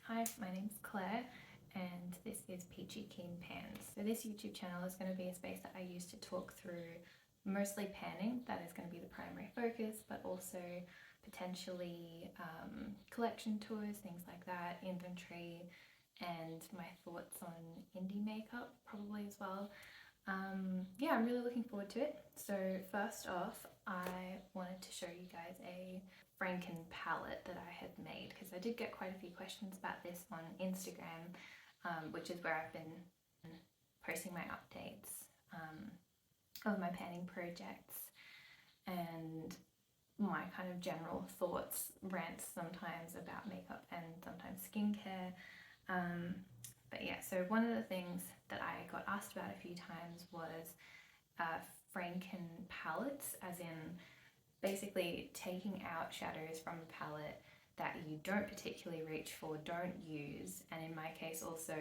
Hi, my name's Claire and this is Peachy Keen Pans. So this YouTube channel is going to be a space that I use to talk through mostly panning, that is going to be the primary focus, but also potentially collection tours, things like that, inventory, and my thoughts on indie makeup probably as well. Yeah, I'm really looking forward to it. So first off, I wanted to show you guys a Franken palette that I had made, because I did get quite a few questions about this on Instagram, which is where I've been posting my updates of my panning projects and my kind of general thoughts, rants sometimes about makeup and sometimes skincare. But yeah, so one of the things that I got asked about a few times was Franken palettes, as in basically taking out shadows from a palette that you don't particularly reach for, don't use, and in my case also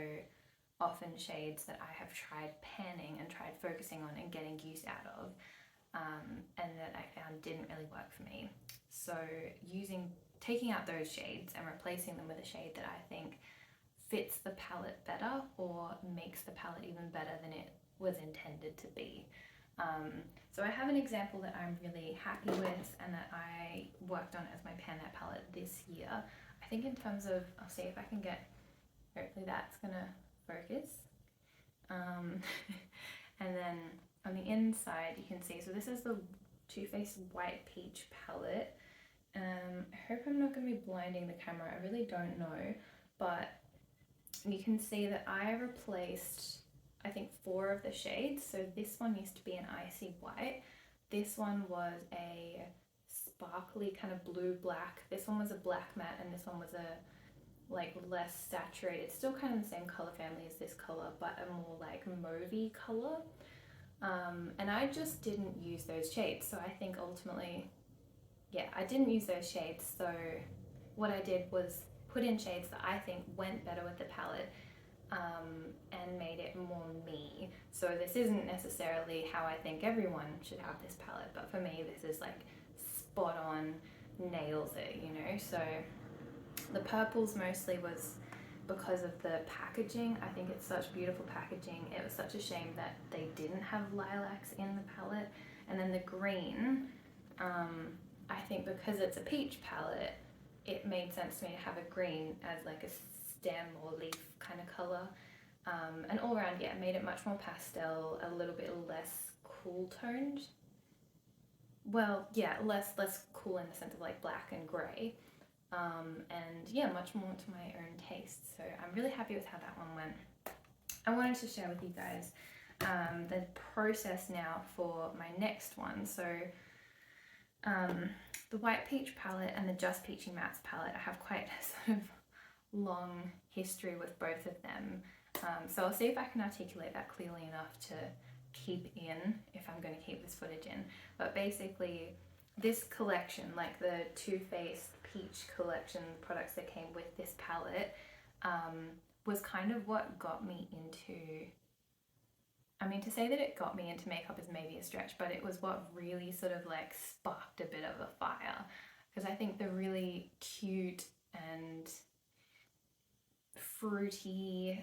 often shades that I have tried panning and tried focusing on and getting use out of, and that I found didn't really work for me. So taking out those shades and replacing them with a shade that I think fits the palette better or makes the palette even better than it was intended to be. So I have an example that I'm really happy with and that I worked on as my pan that palette this year. I think in terms of, I'll see if I can get, hopefully that's gonna focus. And then on the inside you can see, so this is the Too Faced White Peach palette. I hope I'm not going to be blinding the camera, I really don't know, but you can see that I replaced, I think, 4 of the shades. So this one used to be an icy white, this one was a sparkly kind of blue black, this one was a black matte, and this one was a like less saturated, still kind of the same color family as this color, but a more like mauvey color. And I just didn't use those shades, so I think ultimately, yeah, I didn't use those shades. So what I did was put in shades that I think went better with the palette, and made it more me. So this isn't necessarily how I think everyone should have this palette, but for me this is like spot on, nails it, you know. So the purples mostly was because of the packaging. I think it's such beautiful packaging. It was such a shame that they didn't have lilacs in the palette. And then the green, I think because it's a peach palette, it made sense to me to have a green as like a stem or leaf kind of color. And all around, yeah, it made it much more pastel, a little bit less cool toned. Well, yeah, less cool in the sense of like black and grey. And yeah, much more to my own taste. So I'm really happy with how that one went. I wanted to share with you guys the process now for my next one. So the White Peach palette and the Just Peachy Mattes palette, I have quite a sort of long history with both of them. So I'll see if I can articulate that clearly enough to keep in, if I'm going to keep this footage in. But basically, this collection, like the Too Faced Peach collection products that came with this palette, was kind of what got me into, I mean, to say that it got me into makeup is maybe a stretch, but it was what really sort of like sparked a bit of a fire. Because I think the really cute and fruity,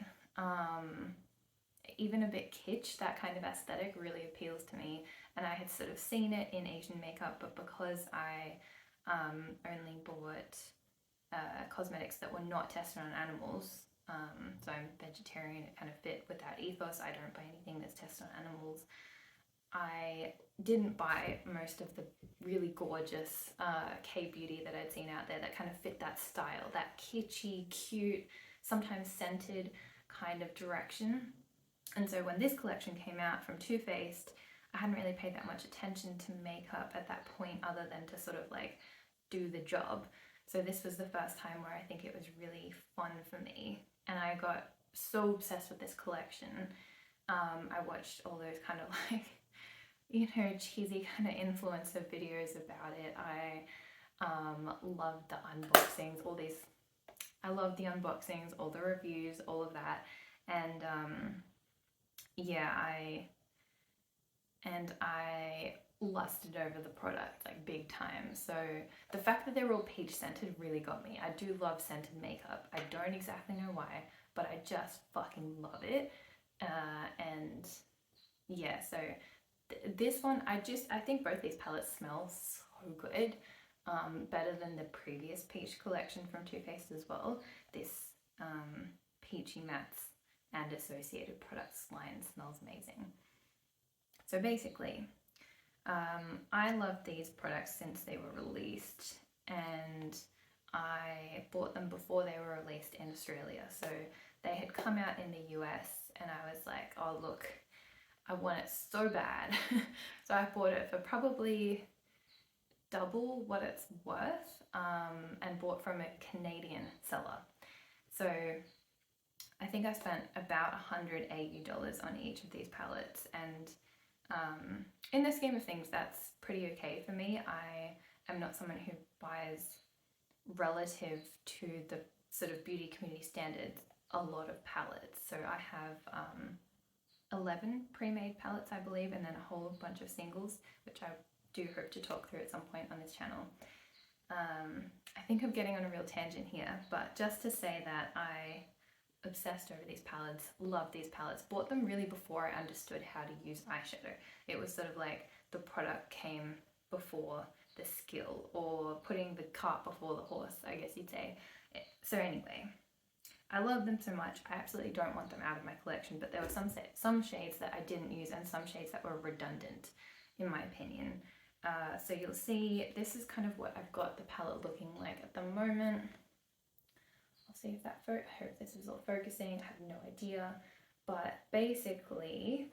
even a bit kitsch, that kind of aesthetic really appeals to me. And I had sort of seen it in Asian makeup, but because I only bought cosmetics that were not tested on animals, so I'm vegetarian, it kind of fit with that ethos. I don't buy anything that's tested on animals. I didn't buy most of the really gorgeous K-beauty that I'd seen out there that kind of fit that style, that kitschy, cute, sometimes scented kind of direction. And so when this collection came out from Too Faced, I hadn't really paid that much attention to makeup at that point, other than to sort of like do the job. So this was the first time where I think it was really fun for me, and I got so obsessed with this collection. I watched all those kind of like, you know, cheesy kind of influencer videos about it. I loved the unboxings, all these, I loved the unboxings, all the reviews, all of that. And yeah, I lusted over the product like big time. So the fact that they're all peach scented really got me. I do love scented makeup. I don't exactly know why, but I just fucking love it. And yeah, so this one, I think both these palettes smell so good. Better than the previous peach collection from Too Faced as well. This Peachy Mattes and associated products line smells amazing. So basically, I loved these products since they were released, and I bought them before they were released in Australia. So they had come out in the US, and I was like, oh look, I want it so bad. So I bought it for probably double what it's worth, and bought from a Canadian seller. So I think I spent about $180 on each of these palettes, and in the scheme of things, that's pretty okay for me. I am not someone who buys, relative to the sort of beauty community standards, a lot of palettes. So I have 11 pre-made palettes, I believe, and then a whole bunch of singles, which I do hope to talk through at some point on this channel. I think I'm getting on a real tangent here, but just to say that I obsessed over these palettes, loved these palettes, bought them really before I understood how to use eyeshadow. It was sort of like the product came before the skill, or putting the cart before the horse, I guess you'd say. So anyway, I love them so much. I absolutely don't want them out of my collection, but there were some shades that I didn't use and some shades that were redundant, in my opinion. So you'll see this is kind of what I've got the palette looking like at the moment. I'll see if that, I hope this is all focusing, I have no idea. But basically,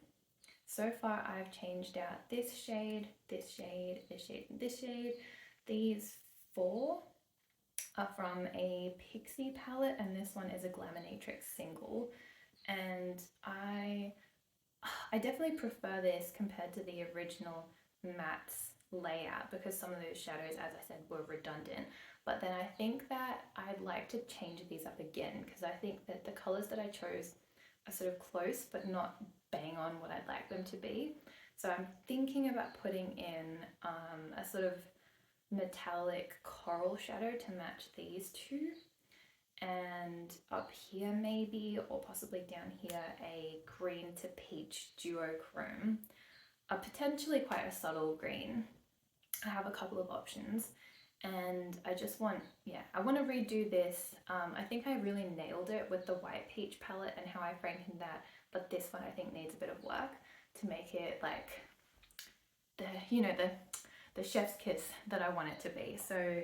so far I've changed out this shade, this shade, this shade, and this shade. These 4 are from a Pixie palette, and this one is a Glaminatrix single. And I definitely prefer this compared to the original Mattes layout, because some of those shadows, as I said, were redundant. But then I think that I'd like to change these up again, because I think that the colors that I chose are sort of close but not bang on what I'd like them to be. So I'm thinking about putting in a sort of metallic coral shadow to match these two, and up here maybe, or possibly down here, a green to peach duochrome, potentially quite a subtle green. I have a couple of options, and I just want, I want to redo this. I think I really nailed it with the white peach palette and how I frankened that, but this one I think needs a bit of work to make it like the, you know, the chef's kiss that I want it to be. So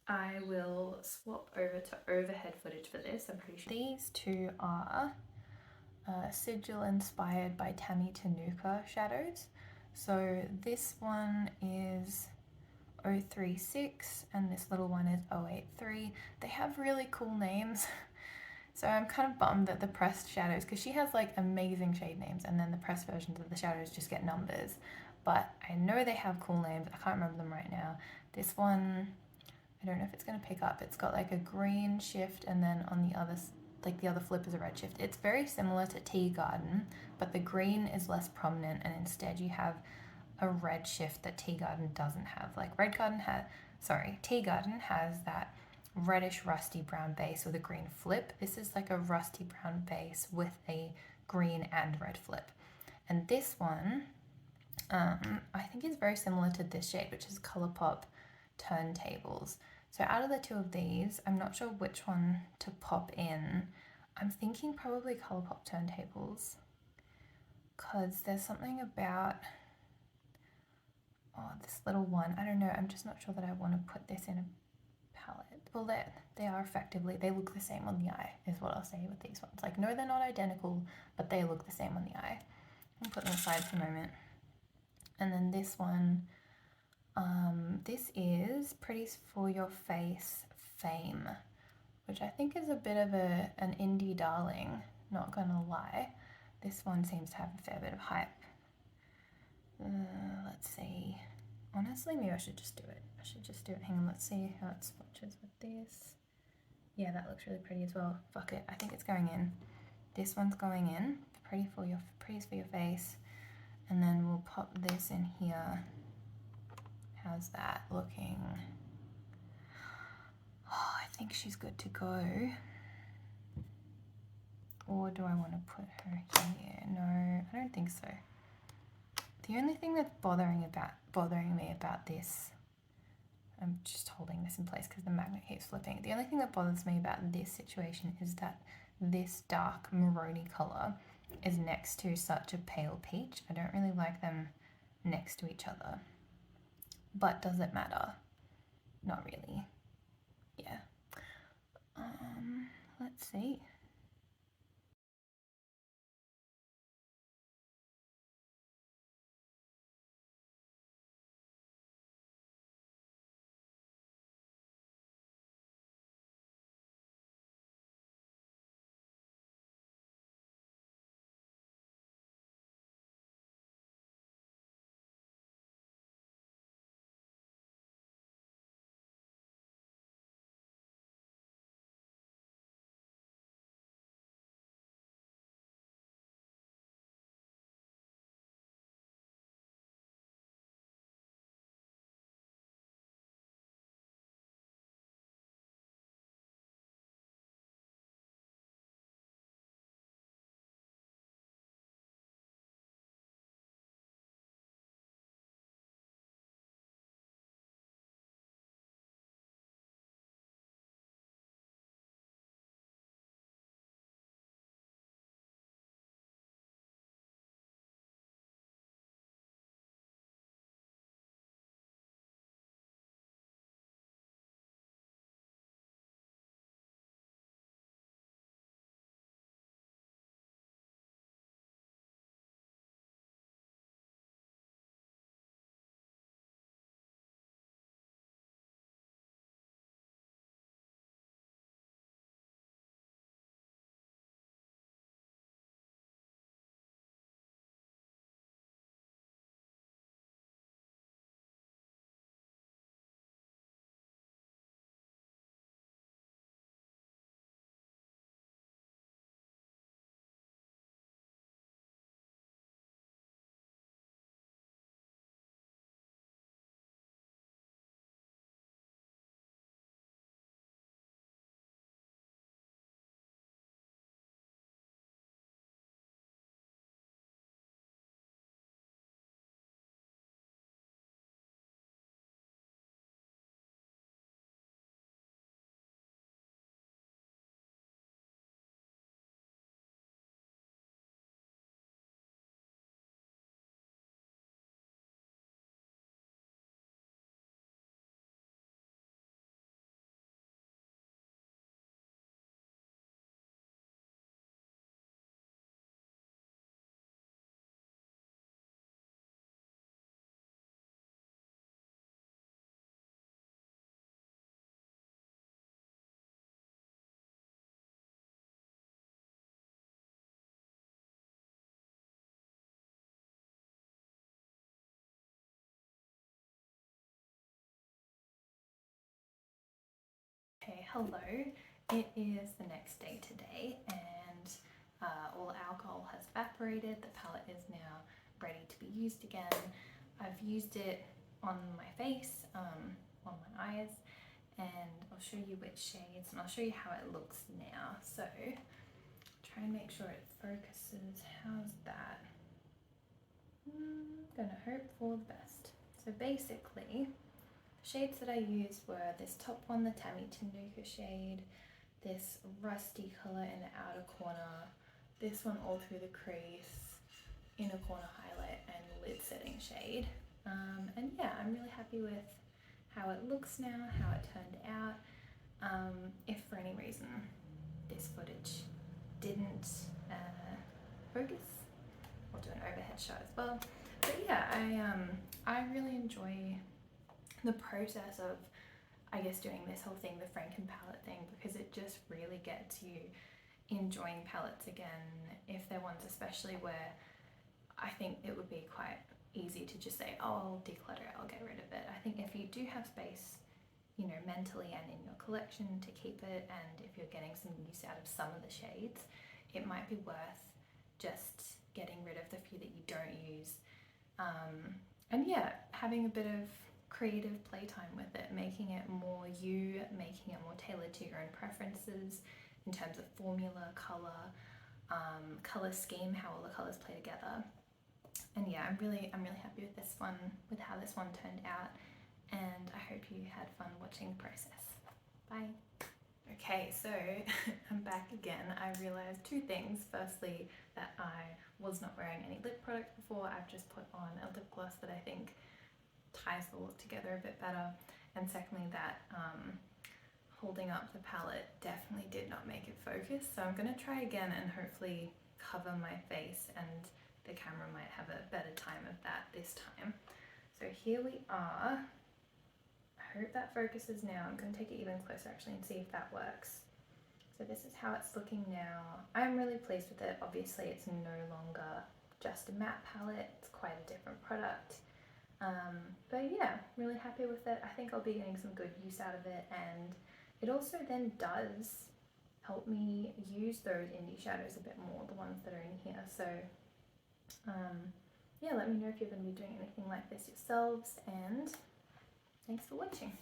I will swap over to overhead footage for this. I'm pretty sure these two are Sigil inspired by Tammy Tanuka shadows. So this one is 036 and this little one is 083. They have really cool names. So I'm kind of bummed that the pressed shadows, because she has like amazing shade names, and then the pressed versions of the shadows just get numbers. But I know they have cool names. I can't remember them right now. This one, I don't know if it's going to pick up. It's got like a green shift, and then on the other, like the other flip is a red shift. It's very similar to Tea Garden, but the green is less prominent, and instead you have a red shift that Tea Garden doesn't have. Like Tea Garden has that reddish rusty brown base with a green flip. This is like a rusty brown base with a green and red flip. And this one, I think is very similar to this shade, which is Colourpop Turntables. So out of the two of these, I'm not sure which one to pop in. I'm thinking probably Colourpop Turntables, because there's something about, this little one, I don't know, I'm just not sure that I want to put this in a palette. Well, they are effectively, they look the same on the eye, is what I'll say with these ones. Like, no, they're not identical, but they look the same on the eye. I'll put them aside for a moment. And then this one, this is Pretty for Your Face Fame, which I think is a bit of an indie darling, not gonna lie. This one seems to have a fair bit of hype. Let's see. Honestly, maybe I should just do it. Hang on, let's see how it swatches with this. Yeah, that looks really pretty as well. Fuck it, I think it's going in. This one's going in. Pretty's for your face. And then we'll pop this in here. How's that looking? Oh, I think she's good to go. Or do I want to put her here? No, I don't think so. The only thing that's bothering me about this, I'm just holding this in place because the magnet keeps flipping. The only thing that bothers me about this situation is that this dark maroony colour is next to such a pale peach. I don't really like them next to each other. But does it matter? Not really. Yeah. Let's see. Okay, hello. It is the next day today and all alcohol has evaporated. The palette is now ready to be used again. I've used it on my face, on my eyes, and I'll show you which shades and I'll show you how it looks now. So try and make sure it focuses. How's that? Gonna hope for the best. So basically, the shades that I used were this top one, the Tammy Tanuka shade, this rusty colour in the outer corner, this one all through the crease, inner corner highlight, and lid setting shade. And yeah, I'm really happy with how it looks now, how it turned out. If for any reason this footage didn't focus, I'll do an overhead shot as well. But yeah, I really enjoy the process of, I guess, doing this whole thing, the Franken palette thing, because it just really gets you enjoying palettes again. If they're ones especially where I think it would be quite easy to just say, oh, I'll declutter it, I'll get rid of it. I think if you do have space, you know, mentally and in your collection to keep it, and if you're getting some use out of some of the shades, it might be worth just getting rid of the few that you don't use. And yeah, having a bit of creative playtime with it, making it more you, making it more tailored to your own preferences in terms of formula, colour, colour scheme, how all the colours play together. And yeah, I'm really happy with this one, with how this one turned out, and I hope you had fun watching the process. Bye. Okay, so I'm back again. I realised two things. Firstly, that I was not wearing any lip product before. I've just put on a lip gloss that I think ties the look together a bit better. And secondly, that holding up the palette definitely did not make it focus. So I'm going to try again and hopefully cover my face, and the camera might have a better time of that this time. So here we are. I hope that focuses now. I'm going to take it even closer actually and see if that works. So this is how it's looking now. I'm really pleased with it. Obviously it's no longer just a matte palette, it's quite a different product. But yeah, really happy with it. I think I'll be getting some good use out of it, and it also then does help me use those indie shadows a bit more, the ones that are in here. So yeah, let me know if you're going to be doing anything like this yourselves, and thanks for watching.